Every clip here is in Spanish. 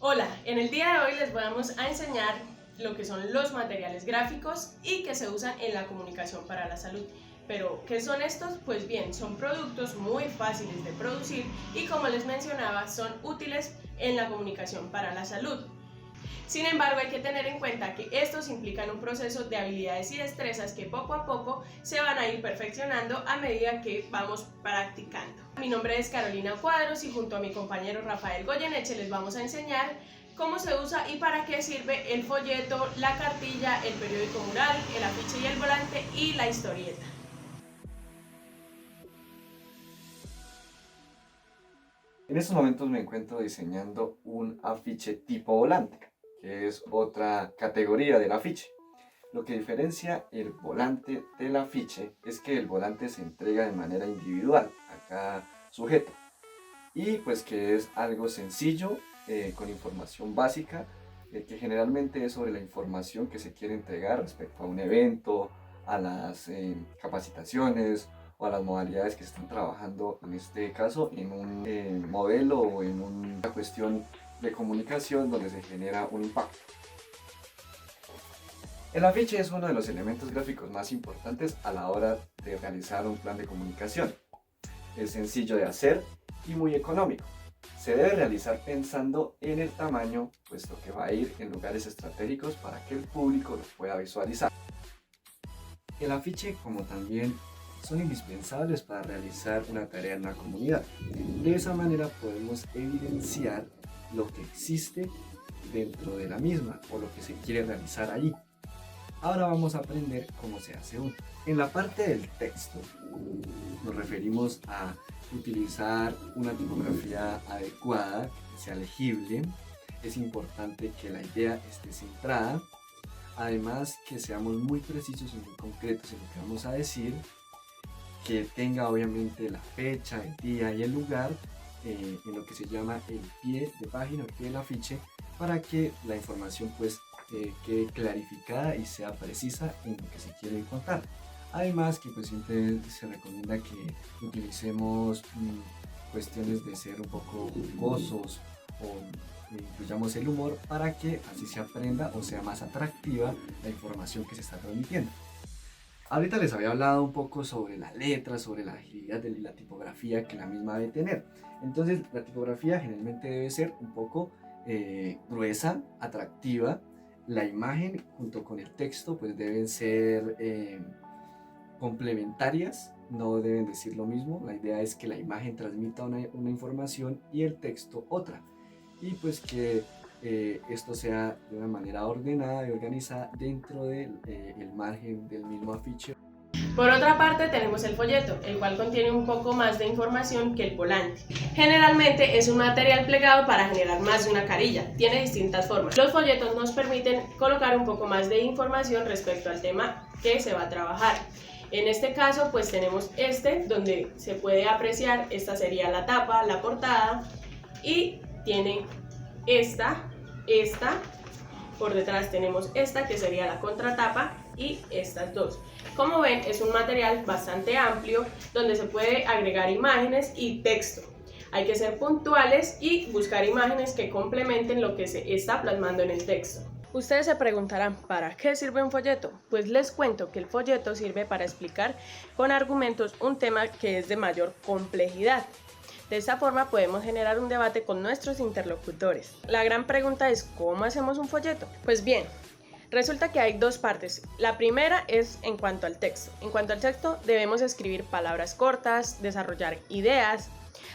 Hola, en el día de hoy les vamos a enseñar lo que son los materiales gráficos y que se usan en la comunicación para la salud. Pero, ¿qué son estos? Pues bien, son productos muy fáciles de producir y, como les mencionaba, son útiles en la comunicación para la salud. Sin embargo, hay que tener en cuenta que estos implican un proceso de habilidades y destrezas que poco a poco se van a ir perfeccionando a medida que vamos practicando. Mi nombre es Carolina Cuadros y junto a mi compañero Rafael Goyeneche les vamos a enseñar cómo se usa y para qué sirve el folleto, la cartilla, el periódico mural, el afiche y el volante y la historieta. En estos momentos me encuentro diseñando un afiche tipo volante, que es otra categoría del afiche. Lo que diferencia el volante del afiche es que el volante se entrega de manera individual a cada sujeto y pues que es algo sencillo, con información básica, que generalmente es sobre la información que se quiere entregar respecto a un evento, a las capacitaciones o a las modalidades que se están trabajando, en este caso en un modelo o en una cuestión de comunicación donde se genera un impacto. El afiche es uno de los elementos gráficos más importantes a la hora de realizar un plan de comunicación. Es sencillo de hacer y muy económico. Se debe realizar pensando en el tamaño, puesto que va a ir en lugares estratégicos para que el público lo pueda visualizar. El afiche, como también, son indispensables para realizar una tarea en la comunidad. De esa manera podemos evidenciar lo que existe dentro de la misma o lo que se quiere realizar allí. Ahora vamos a aprender cómo se hace uno. En la parte del texto nos referimos a utilizar una tipografía adecuada, que sea legible. Es importante que la idea esté centrada. Además, que seamos muy precisos y muy concretos en lo que vamos a decir, que tenga obviamente la fecha, el día y el lugar, en lo que se llama el pie de página, el pie del afiche, para que la información pues quede clarificada y sea precisa en lo que se quiere contar. Además que pues siempre se recomienda que utilicemos cuestiones de ser un poco jocosos o incluyamos el humor para que así se aprenda o sea más atractiva la información que se está transmitiendo. Ahorita les había hablado un poco sobre la letra, sobre la agilidad de la tipografía que la misma debe tener. Entonces la tipografía generalmente debe ser un poco gruesa, atractiva. La imagen junto con el texto pues deben ser complementarias, no deben decir lo mismo. La idea es que la imagen transmita una información y el texto otra, y pues que esto sea de una manera ordenada y organizada dentro del margen del mismo afiche. Por otra parte tenemos el folleto, el cual contiene un poco más de información que el volante. Generalmente es un material plegado para generar más de una carilla, tiene distintas formas. Los folletos nos permiten colocar un poco más de información respecto al tema que se va a trabajar. En este caso pues tenemos donde se puede apreciar, esta sería la tapa, la portada, y tiene esta, por detrás tenemos esta que sería la contratapa y estas dos. Como ven, es un material bastante amplio donde se puede agregar imágenes y texto. Hay que ser puntuales y buscar imágenes que complementen lo que se está plasmando en el texto. Ustedes se preguntarán, ¿para qué sirve un folleto? Pues les cuento que el folleto sirve para explicar con argumentos un tema que es de mayor complejidad. De esta forma podemos generar un debate con nuestros interlocutores. La gran pregunta es, ¿cómo hacemos un folleto? Pues bien, resulta que hay dos partes. La primera es en cuanto al texto. En cuanto al texto debemos escribir palabras cortas, desarrollar ideas.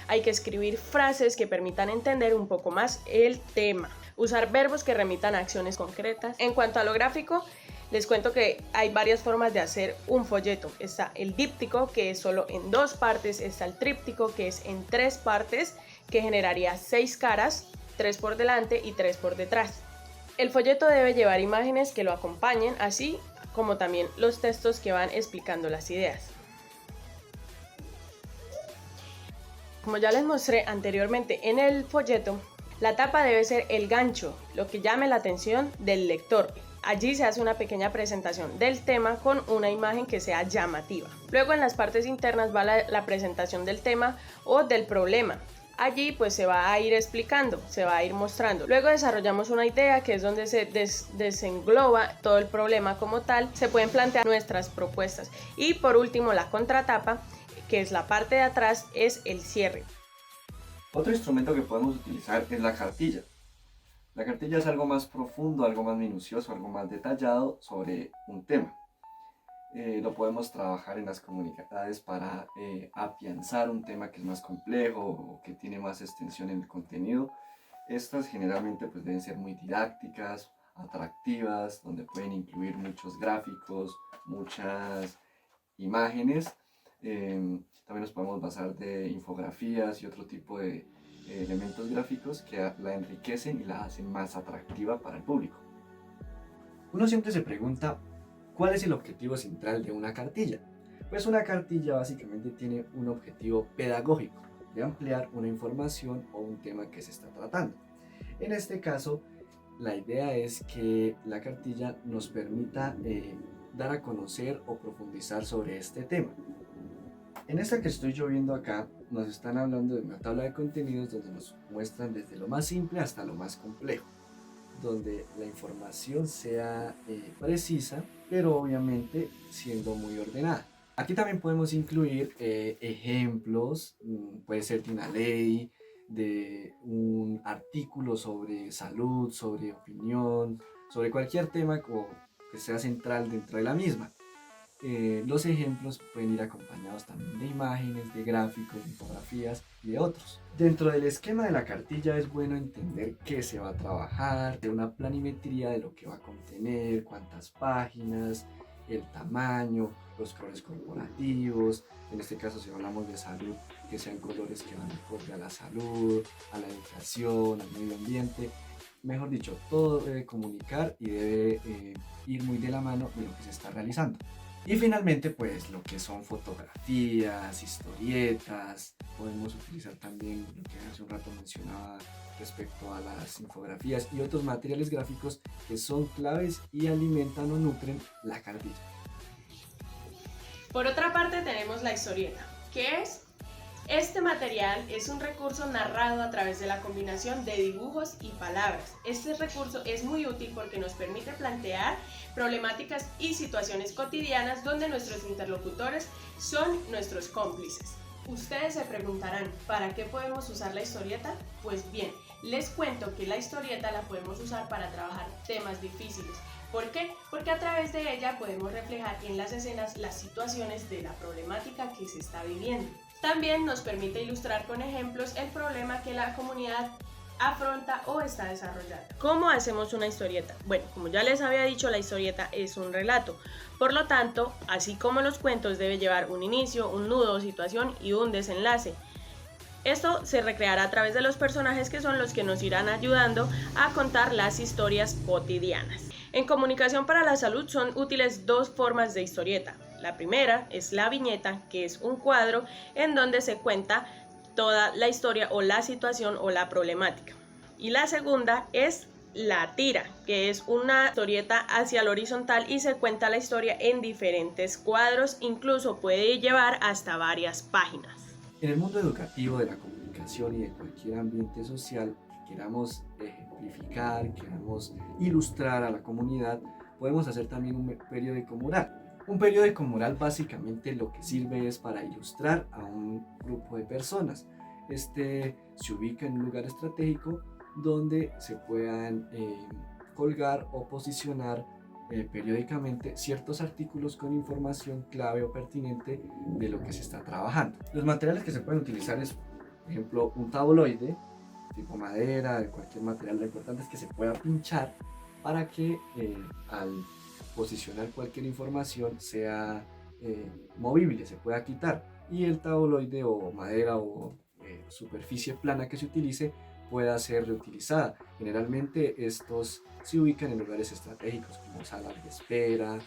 Hay que escribir frases que permitan entender un poco más el tema. Usar verbos que remitan a acciones concretas. En cuanto a lo gráfico, les cuento que hay varias formas de hacer un folleto. Está el díptico, que es solo en dos partes. Está el tríptico, que es en tres partes, que generaría 6 caras, 3 por delante y 3 por detrás. El folleto debe llevar imágenes que lo acompañen, así como también los textos que van explicando las ideas. Como ya les mostré anteriormente en el folleto, la tapa debe ser el gancho, lo que llame la atención del lector. Allí se hace una pequeña presentación del tema con una imagen que sea llamativa. Luego en las partes internas va la presentación del tema o del problema. Allí pues se va a ir explicando, se va a ir mostrando. Luego desarrollamos una idea que es donde se desengloba todo el problema como tal. Se pueden plantear nuestras propuestas. Y por último la contratapa, que es la parte de atrás, es el cierre. Otro instrumento que podemos utilizar es la cartilla. La cartilla es algo más profundo, algo más minucioso, algo más detallado sobre un tema. Lo podemos trabajar en las comunidades para afianzar un tema que es más complejo o que tiene más extensión en el contenido. Estas generalmente pues, deben ser muy didácticas, atractivas, donde pueden incluir muchos gráficos, muchas imágenes. También nos podemos basar de infografías y otro tipo de elementos gráficos que la enriquecen y la hacen más atractiva para el público. Uno siempre se pregunta, ¿cuál es el objetivo central de una cartilla? Pues una cartilla básicamente tiene un objetivo pedagógico, de ampliar una información o un tema que se está tratando. En este caso, la idea es que la cartilla nos permita dar a conocer o profundizar sobre este tema. En esta que estoy yo viendo acá, nos están hablando de una tabla de contenidos donde nos muestran desde lo más simple hasta lo más complejo, donde la información sea precisa, pero obviamente siendo muy ordenada. Aquí también podemos incluir ejemplos, puede ser de una ley, de un artículo sobre salud, sobre opinión, sobre cualquier tema que sea central dentro de la misma. Los ejemplos pueden ir acompañados también de imágenes, de gráficos, de infografías y de otros. Dentro del esquema de la cartilla es bueno entender qué se va a trabajar, de una planimetría de lo que va a contener, cuántas páginas, el tamaño, los colores corporativos. En este caso, si hablamos de salud, que sean colores que van acorde a la salud, a la educación, al medio ambiente. Mejor dicho, todo debe comunicar y debe ir muy de la mano de lo que se está realizando. Y finalmente, pues lo que son fotografías, historietas, podemos utilizar también lo que hace un rato mencionaba respecto a las infografías y otros materiales gráficos que son claves y alimentan o nutren la cartilla. Por otra parte tenemos la historieta, que es este material es un recurso narrado a través de la combinación de dibujos y palabras. Este recurso es muy útil porque nos permite plantear problemáticas y situaciones cotidianas donde nuestros interlocutores son nuestros cómplices. Ustedes se preguntarán, ¿para qué podemos usar la historieta? Pues bien, les cuento que la historieta la podemos usar para trabajar temas difíciles. ¿Por qué? Porque a través de ella podemos reflejar en las escenas las situaciones de la problemática que se está viviendo. También nos permite ilustrar con ejemplos el problema que la comunidad afronta o está desarrollando. ¿Cómo hacemos una historieta? Bueno, como ya les había dicho, la historieta es un relato. Por lo tanto, así como los cuentos, debe llevar un inicio, un nudo, situación y un desenlace. Esto se recreará a través de los personajes que son los que nos irán ayudando a contar las historias cotidianas. En Comunicación para la Salud son útiles dos formas de historieta. La primera es la viñeta, que es un cuadro en donde se cuenta toda la historia o la situación o la problemática. Y la segunda es la tira, que es una historieta hacia la horizontal y se cuenta la historia en diferentes cuadros, incluso puede llevar hasta varias páginas. En el mundo educativo de la comunicación y de cualquier ambiente social que queramos ejemplificar, queramos ilustrar a la comunidad, podemos hacer también un periódico mural. Un periódico mural básicamente lo que sirve es para ilustrar a un grupo de personas. Este se ubica en un lugar estratégico donde se puedan colgar o posicionar periódicamente ciertos artículos con información clave o pertinente de lo que se está trabajando. Los materiales que se pueden utilizar es, por ejemplo, un tabloide tipo madera, de cualquier material. Lo importante es que se pueda pinchar para que al posicionar cualquier información sea movible, se pueda quitar, y el tabloide o madera o superficie plana que se utilice pueda ser reutilizada. Generalmente estos se ubican en lugares estratégicos como salas de espera,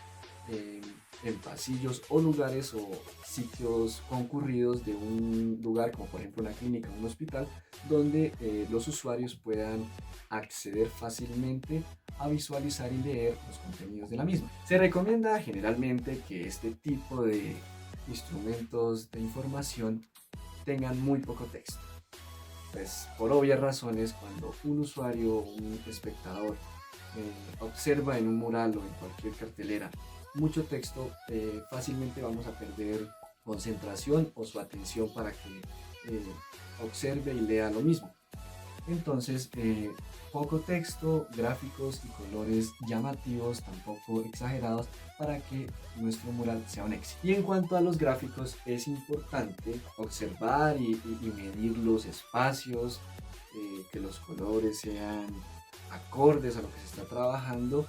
en pasillos o lugares o sitios concurridos de un lugar como por ejemplo una clínica o un hospital, donde los usuarios puedan acceder fácilmente a visualizar y leer los contenidos de la misma. Se recomienda generalmente que este tipo de instrumentos de información tengan muy poco texto. pues por obvias razones, cuando un usuario o un espectador observa en un mural o en cualquier cartelera mucho texto, fácilmente vamos a perder concentración o su atención para que observe y lea lo mismo. Entonces, poco texto, gráficos y colores llamativos, tampoco exagerados, para que nuestro mural sea un éxito. Y en cuanto a los gráficos, es importante observar y medir los espacios, que los colores sean acordes a lo que se está trabajando.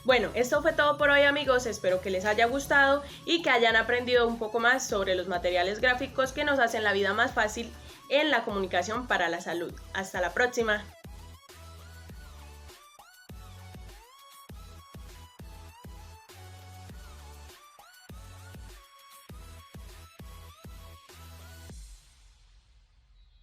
Bueno, esto fue todo por hoy, amigos, espero que les haya gustado y que hayan aprendido un poco más sobre los materiales gráficos que nos hacen la vida más fácil en la comunicación para la salud. Hasta la próxima.